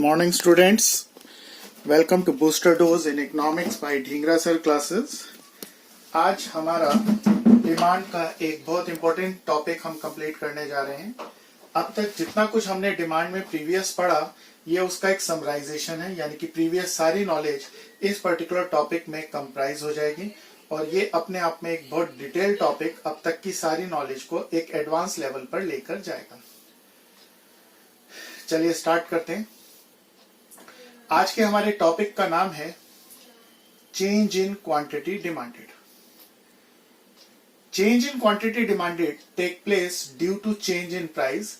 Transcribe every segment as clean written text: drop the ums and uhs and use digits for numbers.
morning students, welcome to booster dose in economics by Dhingra sir classes. आज हमारा demand का एक बहुत इंपॉर्टेंट टॉपिक हम कंप्लीट करने जा रहे हैं। अब तक जितना कुछ हमने डिमांड में प्रीवियस पढ़ा ये उसका एक समराइजेशन है, यानी कि प्रीवियस सारी नॉलेज इस पर्टिकुलर टॉपिक में कंप्राइज हो जाएगी और ये अपने आप में एक बहुत डिटेल टॉपिक अब तक की सारी नॉलेज को एक एडवांस लेवल पर लेकर जाएगा। चलिए स्टार्ट करते हैं। आज के हमारे टॉपिक का नाम है change in quantity demanded. Change in quantity demanded take place due to change in price,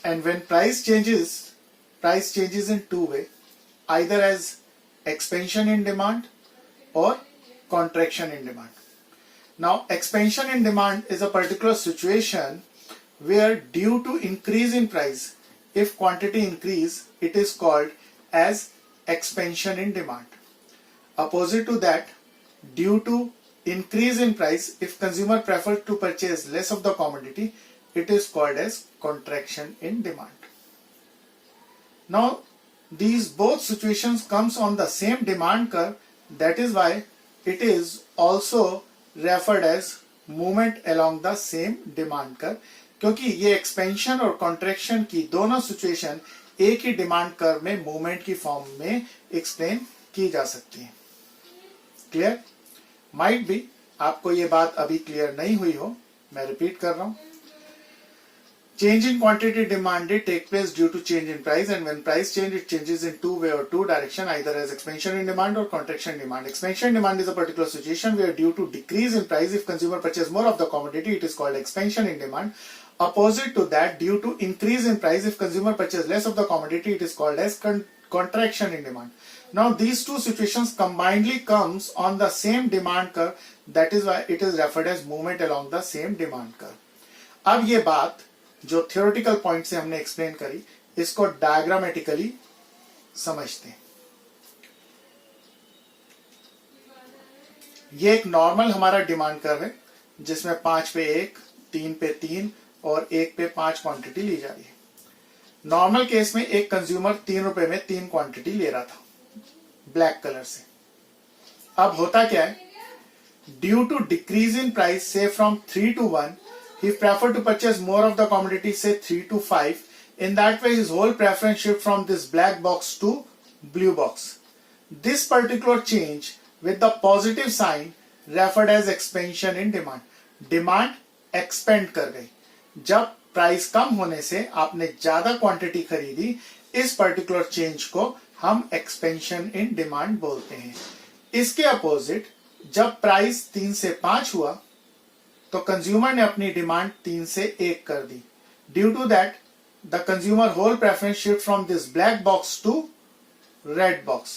and when price changes in two way, either as expansion in demand or contraction in demand. Now expansion in demand is a particular situation where due to increase in price, if quantity increase, it is called as expansion in demand. Opposite to that, due to increase in price, if consumer prefer to purchase less of the commodity, it is called as contraction in demand. Now these both situations comes on the same demand curve, that is why it is also referred as movement along the same demand curve, क्योंकि ये expansion और contraction की दोनों situation एक ही demand curve में movement की form में explain की जा सकती है। क्लियर? माइट बी आपको ये बात अभी क्लियर नहीं हुई हो, मैं रिपीट कर रहा हूं। Change in quantity demanded take place due to change in price, and when price change, it changes in two way or two direction, either as expansion in demand or contraction in demand. Expansion in demand is a particular situation where due to decrease in price, if consumer purchase more of the commodity, it is called expansion in demand. Opposite to that, due to increase in price, if consumer purchase less of the commodity, it is called as contraction in demand. Now these two situations combinedly comes on the same demand curve, that is why it is referred as movement along the same demand curve. अब ये बात जो theoretical point से हमने explain करी, इसको diagrammatically समझते हैं। ये एक नॉर्मल हमारा डिमांड कर्व है जिसमें 5 पे 1, 3 पे 3 और 1 पे 5 क्वांटिटी ली जा रही है। नॉर्मल केस में एक कंज्यूमर 3 रुपए में 3 क्वांटिटी ले रहा था ब्लैक कलर से। अब होता क्या है, due to decrease in price से from 3 to 1, he preferred to purchase more of the commodity, say 3 to 5. In that way, his whole preference shift from this black box to blue box. This particular change with the positive sign referred as expansion in demand. Demand expand कर गई। जब price कम होने से आपने ज्यादा quantity खरीदी, इस particular change को हम एक्सपेंशन इन डिमांड बोलते हैं। इसके अपोजिट जब प्राइस 3 से 5 हुआ तो कंज्यूमर ने अपनी डिमांड 3 से 1 कर दी। Due to that the consumer whole preference shift from this black box to red box.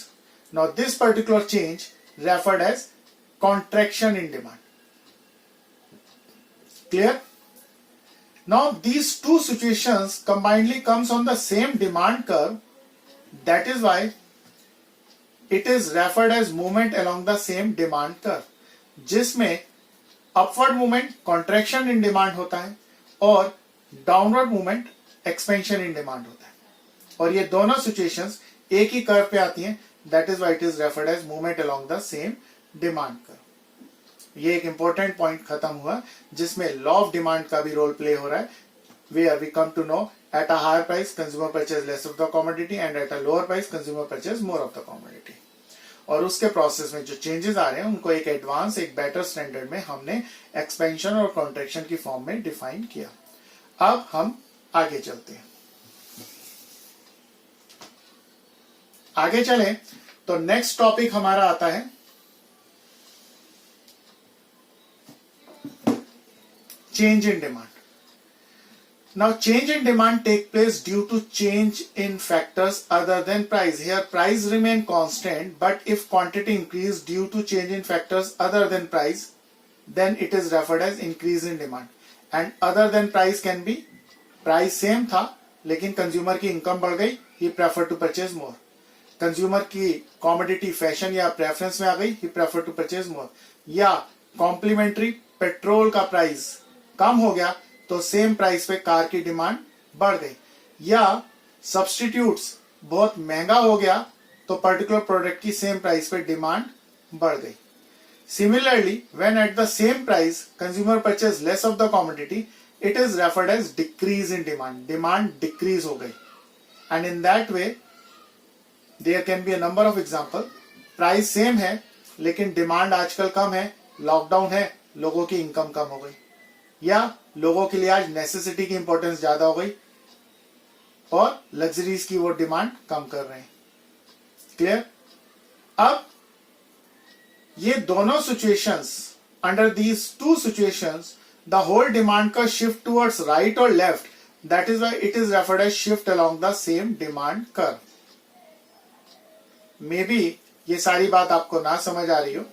Now this particular change referred as contraction in demand. Clear? Now these two situations combinely comes on the same demand curve, that is why it is referred as movement along the same demand curve, जिसमें upward movement contraction in demand होता है और downward movement expansion in demand होता है, और ये दोनों situations एक ही कर्व पे आती हैं, that is why it is referred as movement along the same demand curve. ये एक इंपॉर्टेंट पॉइंट खत्म हुआ जिसमें लॉ ऑफ डिमांड का भी रोल प्ले हो रहा है, where we come to know at a higher price consumer purchase less of the commodity and at a lower price consumer purchase more of the commodity. और उसके process में जो changes आ रहे हैं उनको एक एडवांस, एक बेटर स्टैंडर्ड में हमने एक्सपेंशन और कॉन्ट्रैक्शन की फॉर्म में डिफाइन किया। अब हम आगे चलते हैं। आगे चलें तो नेक्स्ट टॉपिक हमारा आता है change in demand. Now change in demand take place due to change in factors other than price. Here price remain constant, but if quantity increase due to change in factors other than price, then it is referred as increase in demand. And other than price can be price same था लेकिन consumer की income बढ़ गई, he prefer to purchase more. Consumer की commodity fashion या preference में आ गई, he prefer to purchase more. या कॉम्प्लीमेंट्री पेट्रोल का प्राइस कम हो गया तो सेम प्राइस पे कार की डिमांड बढ़ गई, या सब्स्टिट्यूट्स बहुत महंगा हो गया तो पर्टिकुलर प्रोडक्ट की सेम प्राइस पे डिमांड बढ़ गई. Similarly, when at the same price consumer purchase less of the commodity, it is referred as decrease in demand. Demand decrease हो गई. And in that way, there can be a number of example. Price same है, लेकिन demand आजकल कम है, lockdown है, लोगों की income कम हो गई, या लोगों के लिए आज नेसेसिटी की इंपॉर्टेंस ज्यादा हो गई और लग्जरीज की वो डिमांड कम कर रहे हैं. क्लियर? अब ये दोनों situations, under these two situations the whole demand का शिफ्ट टुवर्ड्स राइट और left, that is why it is referred as shift along the same demand curve. May be ये सारी बात आपको ना समझ आ रही हो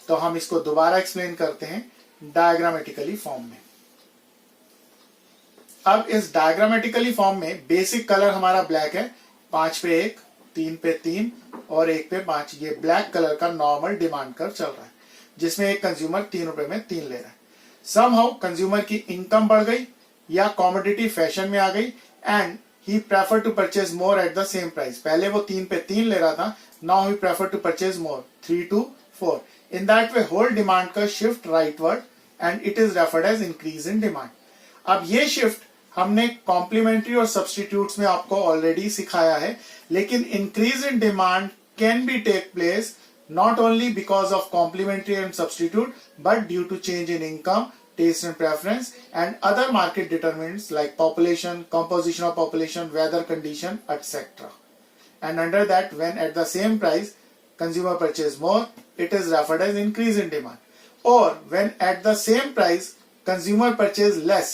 तो हम इसको दोबारा एक्सप्लेन करते हैं डायग्रामेटिकली फॉर्म में. अब इस डायग्रामेटिकली फॉर्म में बेसिक कलर हमारा ब्लैक है, 5 पे 1, 3 पे 3 और 1 पे 5. ये ब्लैक कलर का नॉर्मल डिमांड कर्व चल रहा है जिसमें एक कंज्यूमर 3 रुपए में 3 ले रहा है. समहाउ कंज्यूमर की इनकम बढ़ गई या कॉमोडिटी फैशन में आ गई and he prefer to purchase more at the same price. पहले वो 3 पे 3 ले रहा था, now he prefer to purchase more 3 to 4. In that way whole demand का shift rightward and it is referred as increase in demand. अब ये shift हमने कॉम्प्लीमेंट्री और सब्स्टिट्यूट्स में आपको ऑलरेडी सिखाया है, लेकिन increase in demand can be take place not only because of complementary and substitute but due to change in income, taste and preference and other market determinants like population, composition of population, weather condition, etc. And under that, when at the same price consumer purchase more, it is referred as increase in demand. Or when at the same price consumer purchase less,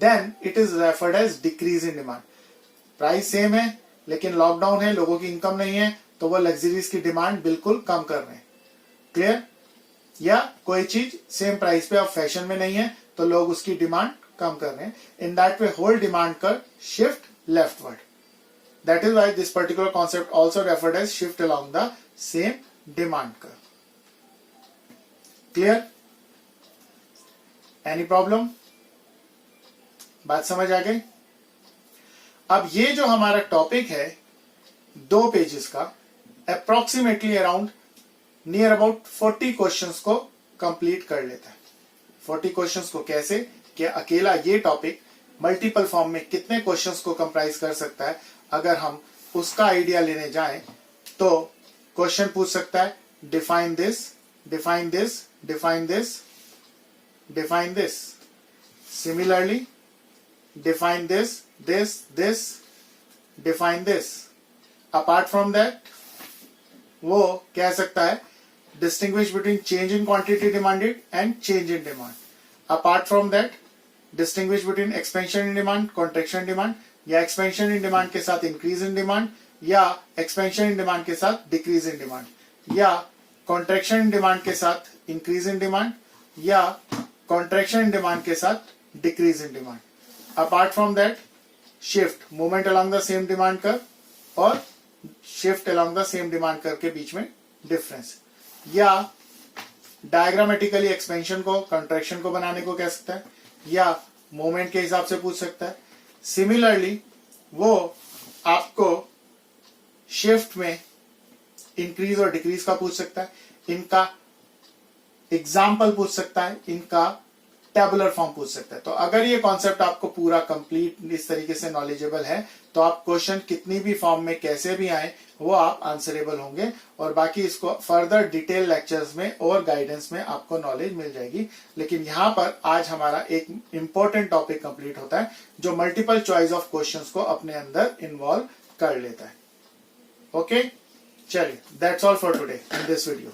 then it is referred as decrease in demand. Price same है लेकिन lockdown है, लोगों की income नहीं है तो वो luxuries की डिमांड बिल्कुल कम कर रहे हैं. क्लियर? या कोई चीज सेम प्राइस पे अब फैशन में नहीं है तो लोग उसकी डिमांड कम कर रहे हैं. In that way whole demand curve shift leftward. That is why this particular concept also referred as shift along the same demand curve. Clear? Any problem? बात समझ आ गई? अब ये जो हमारा टॉपिक है 2 पेजेस का, approximately around near about 40 questions को कंप्लीट कर लेता है. 40 क्वेश्चंस को कैसे, कि अकेला ये टॉपिक मल्टीपल फॉर्म में कितने क्वेश्चंस को कंप्राइज कर सकता है. अगर हम उसका आइडिया लेने जाएं तो क्वेश्चन पूछ सकता है define this, define this, define this, define this. Similarly define this, this, this, define this. Apart from that, वो कह सकता है distinguish between change in quantity demanded and change in demand. Apart from that, distinguish between expansion in demand, contraction in demand, या expansion in demand के साथ increase in demand, या expansion in demand के साथ decrease in demand, या contraction in demand के साथ increase in demand, या contraction in demand के साथ decrease in demand. Apart from that, shift, movement along the same demand curve और shift along the same demand curve के बीच में difference, या diagrammatically expansion को contraction को बनाने को कह सकता है, या movement के हिसाब से पूछ सकता है. Similarly, वो आपको shift में increase और decrease का पूछ सकता है, इनका एग्जाम्पल पूछ सकता है, इनका टेबुलर फॉर्म पूछ सकता है. तो अगर ये कॉन्सेप्ट आपको पूरा कंप्लीट इस तरीके से नॉलेजेबल है तो आप क्वेश्चन कितनी भी फॉर्म में कैसे भी आए वो आप आंसरेबल होंगे, और बाकी इसको फर्दर डिटेल लेक्चर्स में और गाइडेंस में आपको नॉलेज मिल जाएगी. लेकिन यहाँ पर आज हमारा एक इंपॉर्टेंट टॉपिक कंप्लीट होता है जो मल्टीपल चॉइस ऑफ क्वेश्चंस को अपने अंदर इन्वॉल्व कर लेता है. ओके, चलिए, that's all for today in this video.